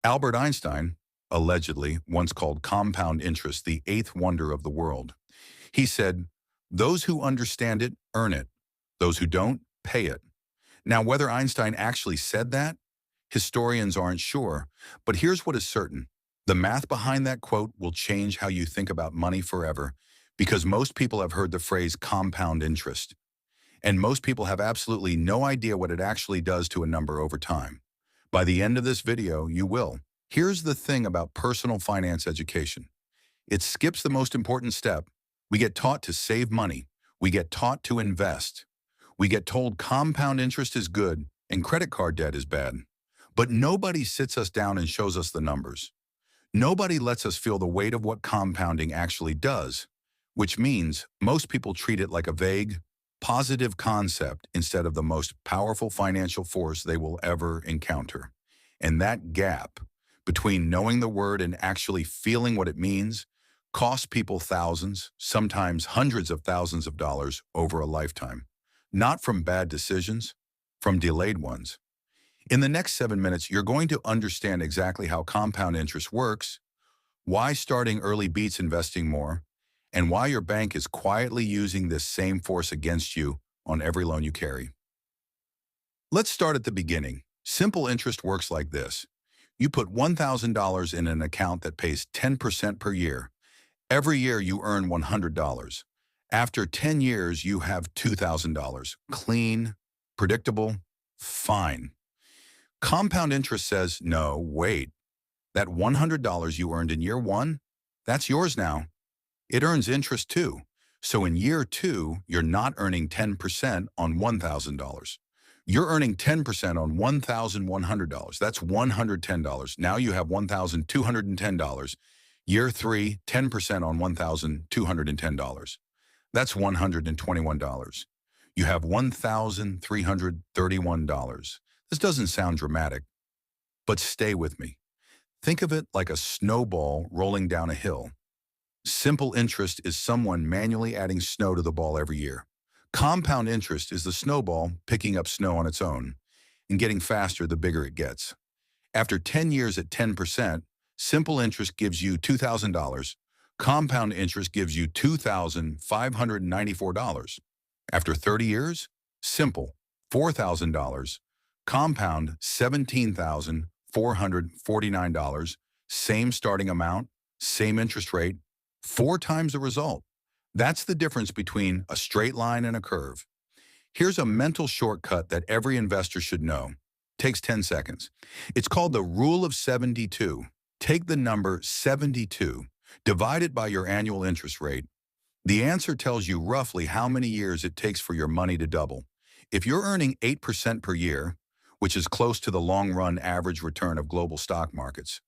Albert Einstein, allegedly, once called compound interest the eighth wonder of the world. He said, "Those who understand it earn it. Those who don't pay it." Now, whether Einstein actually said that, historians aren't sure, but here's what is certain. The math behind that quote will change how you think about money forever, because most people have heard the phrase compound interest, and most people have absolutely no idea what it actually does to a number over time. By the end of this video, you will. Here's the thing about personal finance education. It skips the most important step. We get taught to save money. We get taught to invest. We get told compound interest is good and credit card debt is bad. But nobody sits us down and shows us the numbers. Nobody lets us feel the weight of what compounding actually does, which means most people treat it like a vague, positive concept instead of the most powerful financial force they will ever encounter. And that gap between knowing the word and actually feeling what it means costs people thousands, sometimes hundreds of thousands of dollars over a lifetime. Not from bad decisions, from delayed ones. In the next 7 minutes, you're going to understand exactly how compound interest works, why starting early beats investing more, and why your bank is quietly using this same force against you on every loan you carry. Let's start at the beginning. Simple interest works like this. You put $1,000 in an account that pays 10% per year. Every year you earn $100. After 10 years, you have $2,000. Clean, predictable, fine. Compound interest says, no, wait. That $100 you earned in year one, that's yours now. It earns interest too. So in year two, you're not earning 10% on $1,000. You're earning 10% on $1,100. That's $110. Now you have $1,210. Year three, 10% on $1,210. That's $121. You have $1,331. This doesn't sound dramatic, but stay with me. Think of it like a snowball rolling down a hill. Simple interest is someone manually adding snow to the ball every year. Compound interest is the snowball picking up snow on its own and getting faster the bigger it gets. After 10 years at 10%, simple interest gives you $2,000. Compound interest gives you $2,594. After 30 years, simple, $4,000. Compound, $17,449. Same starting amount, same interest rate, 4 times the result. That's the difference between a straight line and a curve. Here's a mental shortcut that every investor should know. Takes 10 seconds. It's called the Rule of 72. Take the number 72, divide it by your annual interest rate. The answer tells you roughly how many years it takes for your money to double. If you're earning 8% per year, which is close to the long-run average return of global stock markets,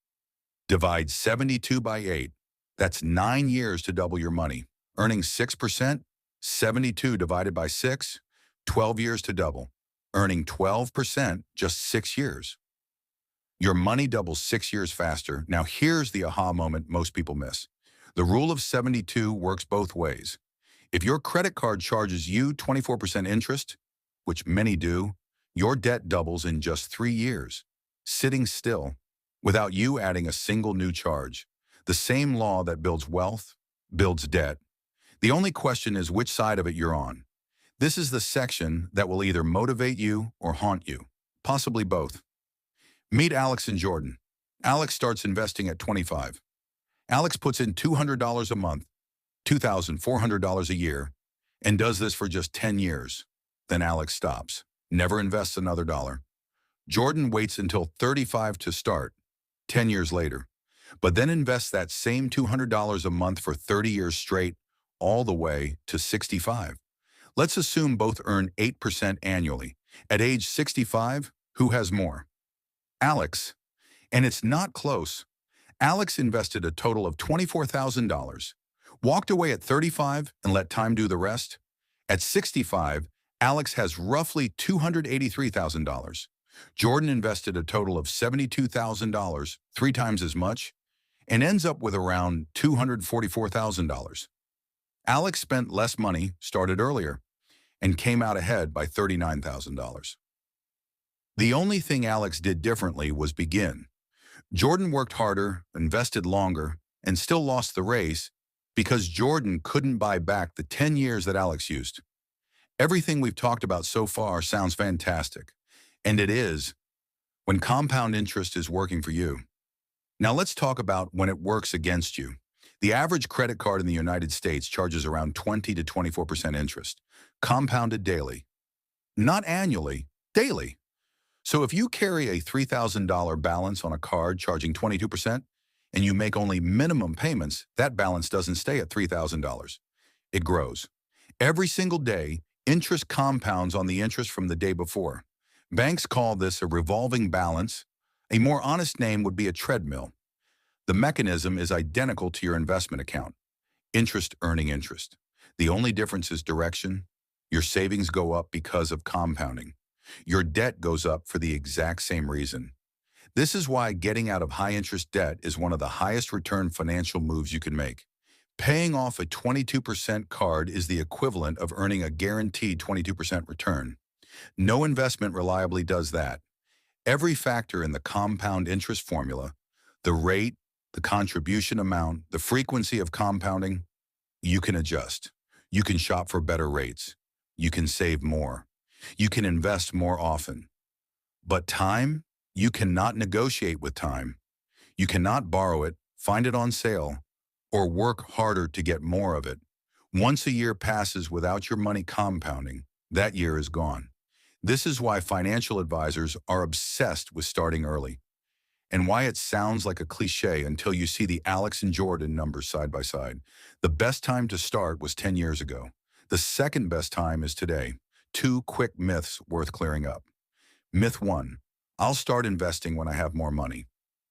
divide 72 by 8. That's 9 years to double your money. Earning 6%, 72 divided by 6, 12 years to double. Earning 12%, just 6 years. Your money doubles 6 years faster. Now here's the aha moment most people miss. The rule of 72 works both ways. If your credit card charges you 24% interest, which many do, your debt doubles in just 3 years, sitting still, without you adding a single new charge. The same law that builds wealth builds debt. The only question is which side of it you're on. This is the section that will either motivate you or haunt you, possibly both. Meet Alex and Jordan. Alex starts investing at 25. Alex puts in $200 a month, $2,400 a year, and does this for just 10 years. Then Alex stops, never invests another dollar. Jordan waits until 35 to start, 10 years later, but then invests that same $200 a month for 30 years straight, all the way to 65. Let's assume both earn 8% annually. At age 65, who has more? Alex. And it's not close. Alex invested a total of $24,000, walked away at 35 and let time do the rest. At 65, Alex has roughly $283,000. Jordan invested a total of $72,000, 3 times as much, and ends up with around $244,000. Alex spent less money, started earlier, and came out ahead by $39,000. The only thing Alex did differently was begin. Jordan worked harder, invested longer, and still lost the race because Jordan couldn't buy back the 10 years that Alex used. Everything we've talked about so far sounds fantastic, and it is when compound interest is working for you. Now let's talk about when it works against you. The average credit card in the United States charges around 20 to 24% interest, compounded daily. Not annually, daily. So if you carry a $3,000 balance on a card charging 22% and you make only minimum payments, that balance doesn't stay at $3,000. It grows. Every single day, interest compounds on the interest from the day before. Banks call this a revolving balance. A more honest name would be a treadmill. The mechanism is identical to your investment account. Interest earning interest. The only difference is direction. Your savings go up because of compounding. Your debt goes up for the exact same reason. This is why getting out of high-interest debt is one of the highest return financial moves you can make. Paying off a 22% card is the equivalent of earning a guaranteed 22% return. No investment reliably does that. Every factor in the compound interest formula, the rate, the contribution amount, the frequency of compounding, you can adjust. You can shop for better rates. You can save more. You can invest more often. But time? You cannot negotiate with time. You cannot borrow it, find it on sale, or work harder to get more of it. Once a year passes without your money compounding, that year is gone. This is why financial advisors are obsessed with starting early, and why it sounds like a cliche until you see the Alex and Jordan numbers side by side. The best time to start was 10 years ago. The second best time is today. Two quick myths worth clearing up. Myth 1, I'll start investing when I have more money.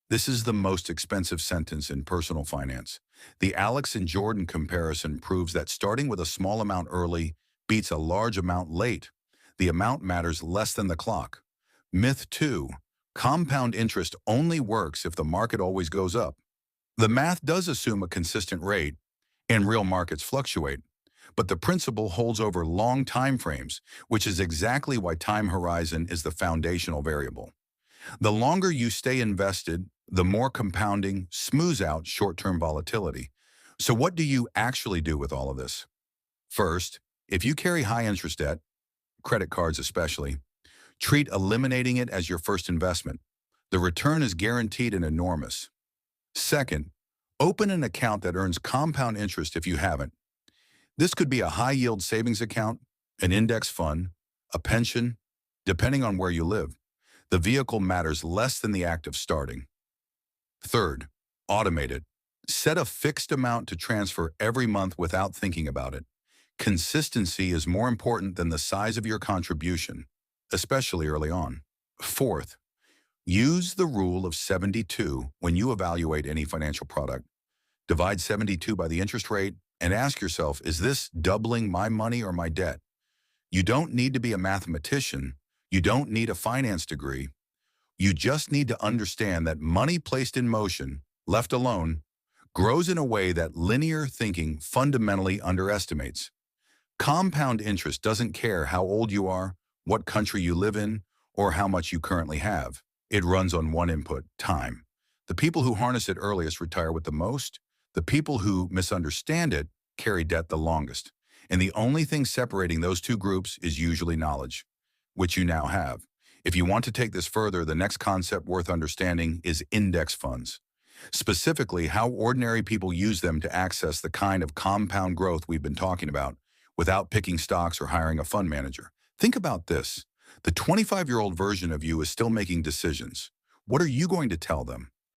This is the most expensive sentence in personal finance. The Alex and Jordan comparison proves that starting with a small amount early beats a large amount late. The amount matters less than the clock. Myth 2, compound interest only works if the market always goes up. The math does assume a consistent rate, and real markets fluctuate. But the principle holds over long time frames, which is exactly why time horizon is the foundational variable. The longer you stay invested, the more compounding smooths out short-term volatility. So what do you actually do with all of this? First, if you carry high interest debt, credit cards especially, treat eliminating it as your first investment. The return is guaranteed and enormous. Second, open an account that earns compound interest if you haven't. This could be a high-yield savings account, an index fund, a pension, depending on where you live. The vehicle matters less than the act of starting. Third, automate it. Set a fixed amount to transfer every month without thinking about it. Consistency is more important than the size of your contribution, especially early on. Fourth, use the rule of 72 when you evaluate any financial product. Divide 72 by the interest rate and ask yourself, is this doubling my money or my debt? You don't need to be a mathematician. You don't need a finance degree. You just need to understand that money placed in motion, left alone, grows in a way that linear thinking fundamentally underestimates. Compound interest doesn't care how old you are, what country you live in, or how much you currently have. It runs on one input, time. The people who harness it earliest retire with the most. The people who misunderstand it carry debt the longest. And the only thing separating those two groups is usually knowledge, which you now have. If you want to take this further, the next concept worth understanding is index funds. Specifically, how ordinary people use them to access the kind of compound growth we've been talking about without picking stocks or hiring a fund manager. Think about this. The 25-year-old version of you is still making decisions. What are you going to tell them?